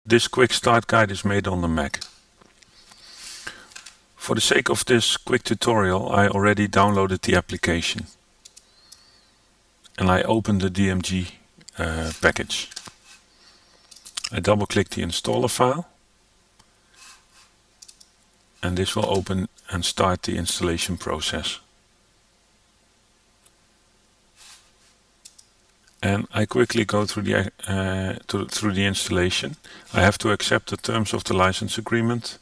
this quick start guide is made on the Mac. For the sake of this quick tutorial, I already downloaded the application and I opened the DMG package. I double click the installer file and this will open and start the installation process. And I quickly go through the installation. I have to accept the terms of the license agreement,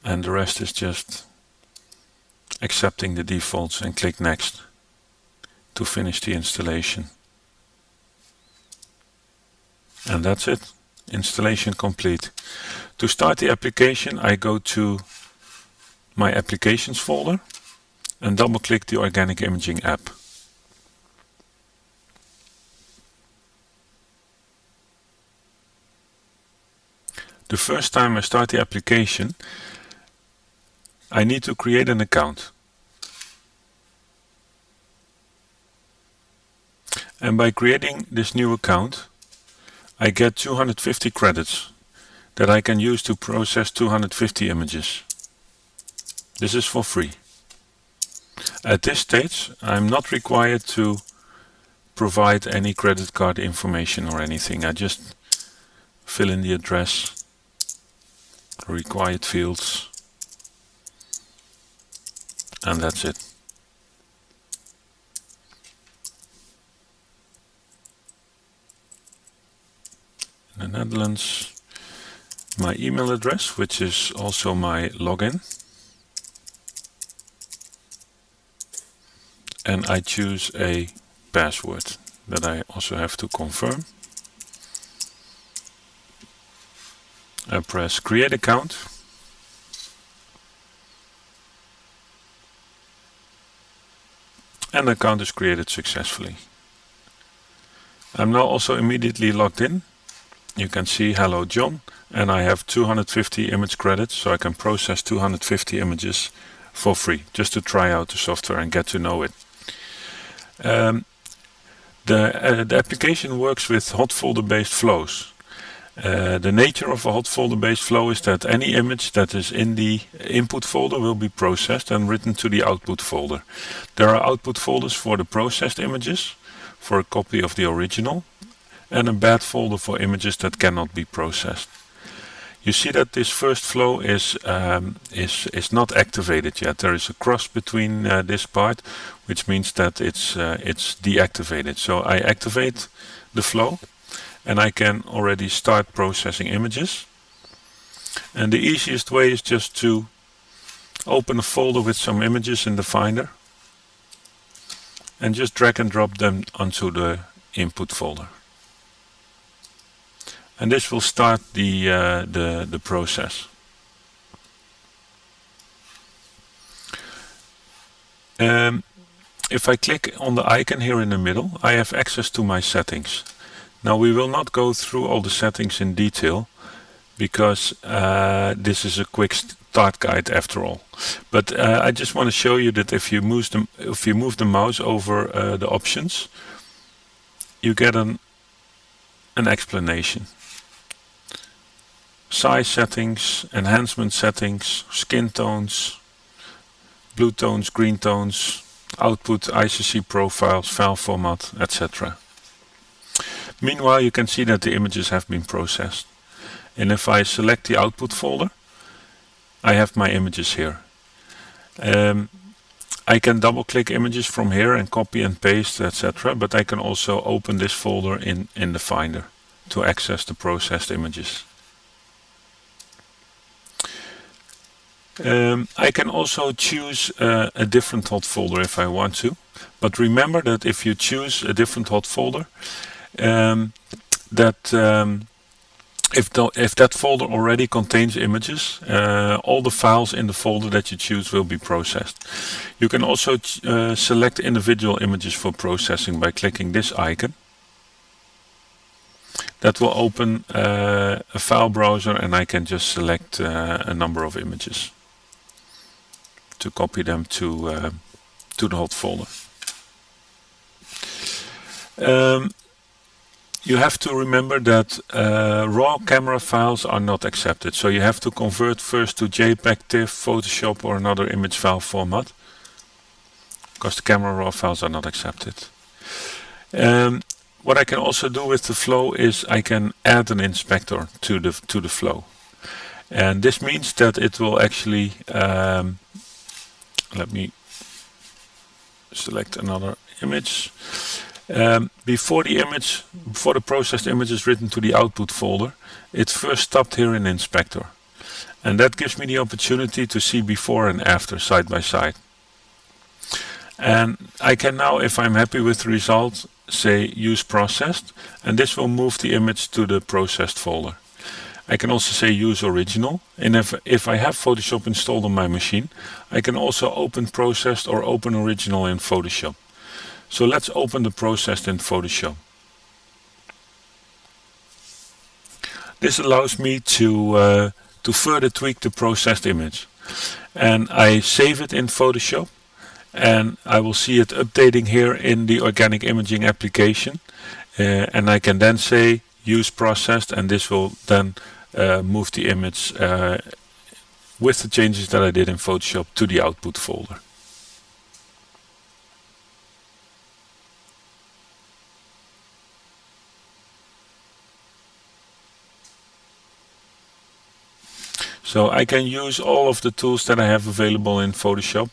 and the rest is just accepting the defaults and click next to finish the installation. And that's it. Installation complete. To start the application, I go to my applications folder and double click the organic imaging app. The first time I start the application, I need to create an account. And by creating this new account, I get 250 credits that I can use to process 250 images. This is for free. At this stage, I'm not required to provide any credit card information or anything. I just fill in the address, required fields, and that's it. In the Netherlands, my email address, which is also my login, and I choose a password that I also have to confirm. I press create account, and the account is created successfully. I'm now also immediately logged in. You can see hello John, and I have 250 image credits, so I can process 250 images for free, just to try out the software and get to know it. The application works with hot folder based flows. The nature of a hot folder based flow is that any image that is in the input folder will be processed and written to the output folder. There are output folders for the processed images, for a copy of the original, and a bad folder for images that cannot be processed. You see that this first flow is not activated yet. There is a cross between this part, which means that it's deactivated. So I activate the flow, and I can already start processing images. And the easiest way is just to open a folder with some images in the Finder and just drag and drop them onto the input folder. And this will start the process. If I click on the icon here in the middle, I have access to my settings. Now we will not go through all the settings in detail because this is a quick start guide after all. But I just want to show you that if you move the mouse over the options, you get an explanation. Size settings, enhancement settings, skin tones, blue tones, green tones, output, ICC profiles, file format, etc. Meanwhile, you can see that the images have been processed. And if I select the output folder, I have my images here. I can double click images from here and copy and paste, etc. But I can also open this folder in the Finder to access the processed images. I can also choose a different hot folder if I want to. But remember that if you choose a different hot folder, if that folder already contains images, all the files in the folder that you choose will be processed. You can also select individual images for processing by clicking this icon. That will open a file browser, and I can just select a number of images to copy them to the hot folder. you have to remember that raw camera files are not accepted. So you have to convert first to JPEG, TIFF, Photoshop or another image file format, because the camera raw files are not accepted. What I can also do with the flow is I can add an inspector to the flow. And this means that it will actually, let me select another image. Before the processed image is written to the output folder, it's first stopped here in Inspector. And that gives me the opportunity to see before and after side by side. And I can now, if I'm happy with the result, say use processed, and this will move the image to the processed folder. I can also say use original, and if I have Photoshop installed on my machine, I can also open processed or open original in Photoshop. So let's open the processed in Photoshop. This allows me to further tweak the processed image. And I save it in Photoshop, and I will see it updating here in the organic imaging application. And I can then say use processed, and this will then move the image with the changes that I did in Photoshop to the output folder. So I can use all of the tools that I have available in Photoshop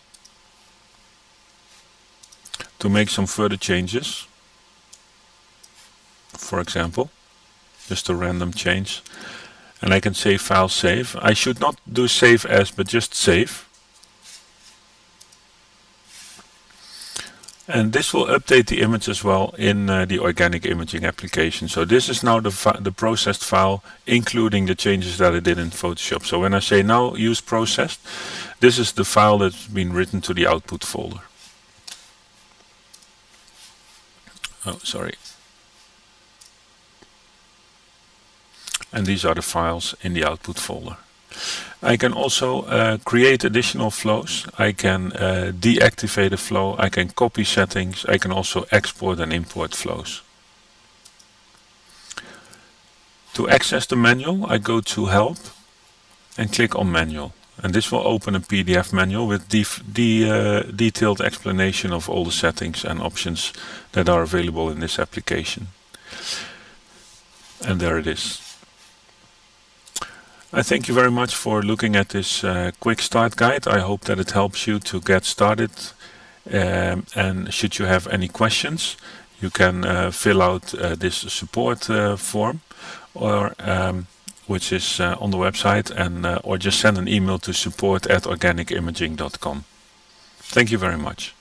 to make some further changes. For example, just a random change. And I can say file save. I should not do save as, but just save. And this will update the image as well in the organic imaging application. So this is now the processed file, including the changes that I did in Photoshop. So when I say now use processed, this is the file that's been written to the output folder. Oh, sorry. And these are the files in the output folder. I can also create additional flows. I can deactivate a flow. I can copy settings. I can also export and import flows. To access the manual, I go to Help and click on Manual. And this will open a PDF manual with detailed explanation of all the settings and options that are available in this application. And there it is. I thank you very much for looking at this quick start guide. I hope that it helps you to get started. And should you have any questions, you can fill out this support form, or which is on the website, and or just send an email to support@organicimaging.com. Thank you very much.